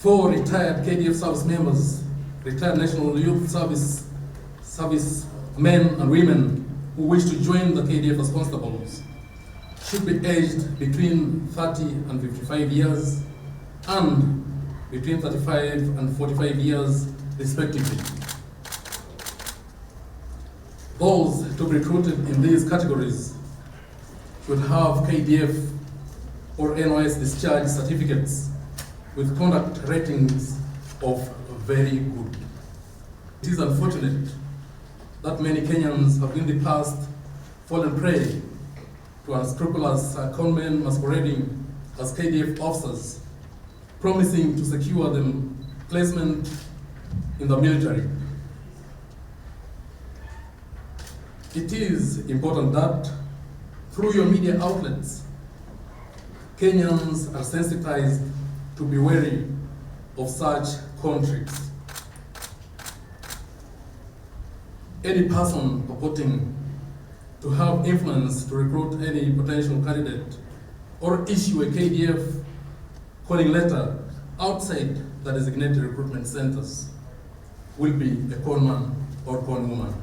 4 retired KDF service members, retired National Youth Service men and women who wish to join the KDF as constables should be aged between 30 and 55 years and between 35 and 45 years respectively. Those to be recruited in these categories should have KDF or NYS discharge certificates with conduct ratings of very good. It is unfortunate that many Kenyans have in the past fallen prey to unscrupulous conmen masquerading as KDF officers, promising to secure them placement in the military. It is important that through your media outlets, Kenyans are sensitized to be wary of such contracts. Any person purporting to have influence to recruit any potential candidate or issue a KDF calling letter outside the designated recruitment centers will be a con man or con woman.